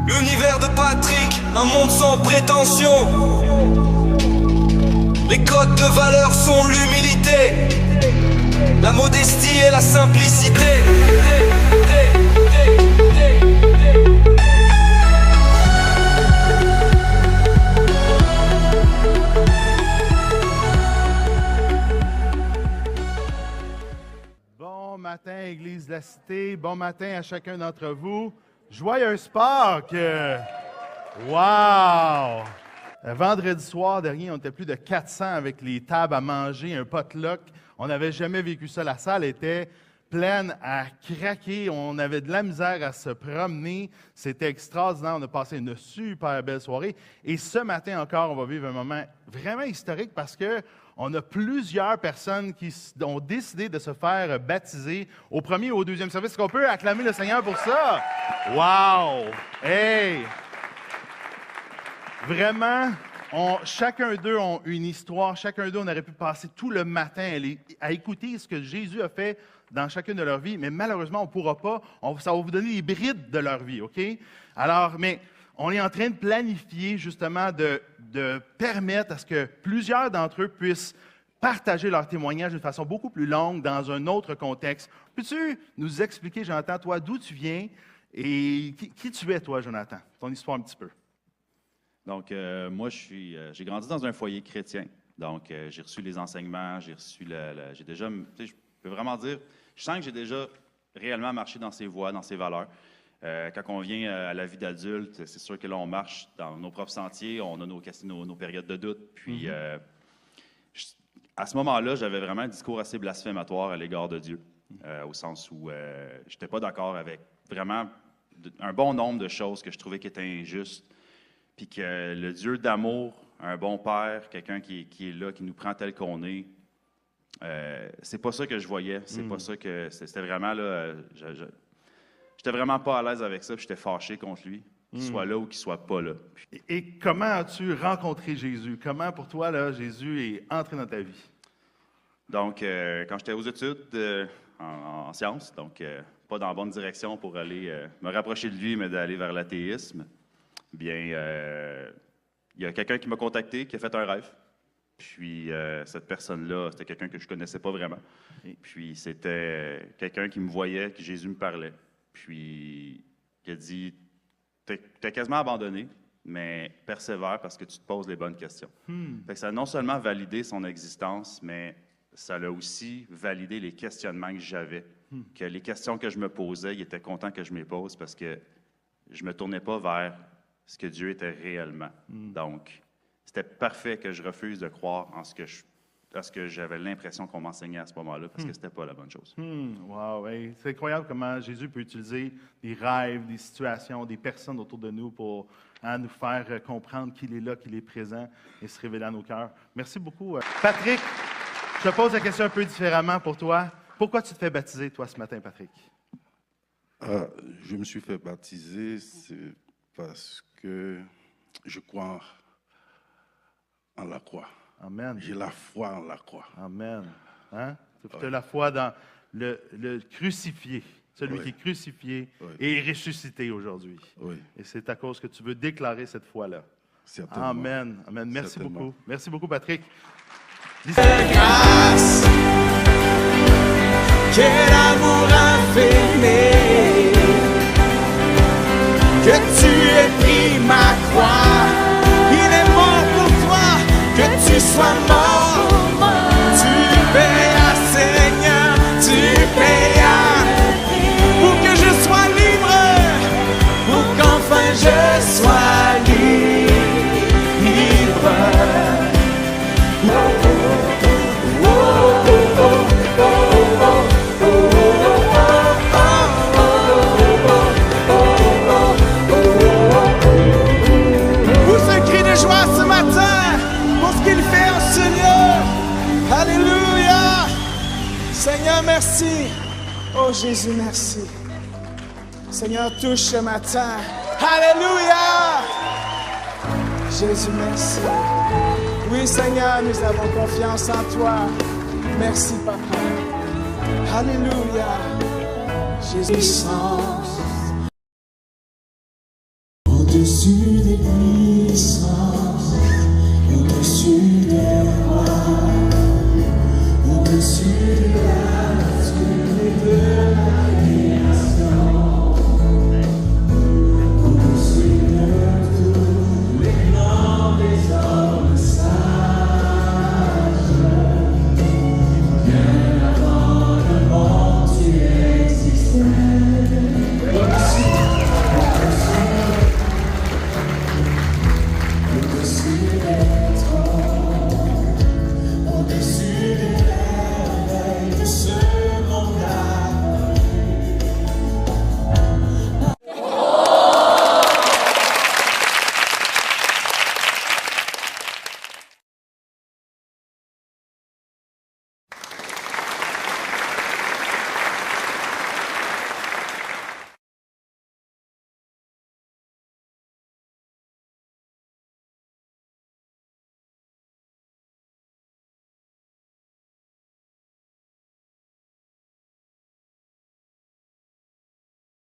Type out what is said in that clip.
L'univers de Patrick, un monde sans prétention. Les codes de valeur sont l'humilité, la modestie et la simplicité. Bon matin, Église de la Cité. Bon matin à chacun d'entre vous. Joyeuse Pâques! Wow! Vendredi soir dernier, on était plus de 400 avec les tables à manger, un potluck. On n'avait jamais vécu ça. La salle était pleine à craquer. On avait de la misère à se promener. C'était extraordinaire. On a passé une super belle soirée. Et ce matin encore, on va vivre un moment vraiment historique parce que on a plusieurs personnes qui ont décidé de se faire baptiser au premier ou au deuxième service. Est-ce qu'on peut acclamer le Seigneur pour ça? Wow! Hey! Vraiment, chacun d'eux ont une histoire. Chacun d'eux, on aurait pu passer tout le matin à écouter ce que Jésus a fait dans chacune de leur vie. Mais malheureusement, on ne pourra pas. Ça va vous donner les brides de leur vie, OK? Alors, mais on est en train de planifier justement de permettre à ce que plusieurs d'entre eux puissent partager leur témoignage de façon beaucoup plus longue dans un autre contexte. Peux-tu nous expliquer, Jonathan, toi, d'où tu viens et qui tu es, toi, Jonathan? Ton histoire un petit peu. Donc, moi, j'ai grandi dans un foyer chrétien. Donc, j'ai reçu les enseignements, j'ai déjà, je peux vraiment dire, je sens que j'ai déjà réellement marché dans ces voies, dans ces valeurs. Quand on vient à la vie d'adulte, c'est sûr que là, on marche dans nos propres sentiers, on a nos périodes de doute. Puis, à ce moment-là, j'avais vraiment un discours assez blasphématoire à l'égard de Dieu, au sens où je n'étais pas d'accord avec vraiment un bon nombre de choses que je trouvais qui étaient injustes. Puis que le Dieu d'amour, un bon père, quelqu'un qui est là, qui nous prend tel qu'on est, c'est pas ça que je voyais. C'est pas ça que... C'était vraiment là... J'étais vraiment pas à l'aise avec ça, puis j'étais fâché contre lui, qu'il soit là ou qu'il soit pas là. Et comment as-tu rencontré Jésus? Comment, pour toi, là, Jésus est entré dans ta vie? Donc, quand j'étais aux études en sciences, donc pas dans la bonne direction pour aller me rapprocher de lui, mais d'aller vers l'athéisme, bien, il y a quelqu'un qui m'a contacté, qui a fait un rêve. Puis, cette personne-là, c'était quelqu'un que je connaissais pas vraiment. Et puis, c'était quelqu'un qui me voyait, que Jésus me parlait. Puis, il a dit, t'es quasiment abandonné, mais persévère parce que tu te poses les bonnes questions. Fait que ça a non seulement validé son existence, mais ça a aussi validé les questionnements que j'avais. Que les questions que je me posais, il était content que je me les pose parce que je me tournais pas vers ce que Dieu était réellement. Donc, c'était parfait que je refuse de croire en ce que j'avais l'impression qu'on m'enseignait à ce moment-là, parce que c'était pas la bonne chose. Wow, hey. C'est incroyable comment Jésus peut utiliser des rêves, des situations, des personnes autour de nous pour nous faire comprendre qu'il est là, qu'il est présent et se révéler à nos cœurs. Merci beaucoup. Patrick, je te pose la question un peu différemment pour toi. Pourquoi tu te fais baptiser, toi, ce matin, Patrick? Je me suis fait baptiser, c'est parce que je crois en la croix. Amen. J'ai la foi en la croix. Amen. Hein? Tu as la foi dans le crucifié, celui qui est crucifié et ressuscité aujourd'hui. Oui. Et c'est à cause que tu veux déclarer cette foi-là. Certainement. Amen. Amen. Merci beaucoup. Merci beaucoup, Patrick. Grâce, quel amour infini, que tu aies pris ma croix. Il est mort pour toi, que tu sois mort. Tu payas, Seigneur, tu payas pour que je sois libre, pour qu'enfin je sois libre. Seigneur, merci. Oh Jésus, merci. Seigneur, touche ce matin. Alléluia. Jésus, merci. Oui, Seigneur, nous avons confiance en toi. Merci, Papa. Alléluia. Jésus. Jésus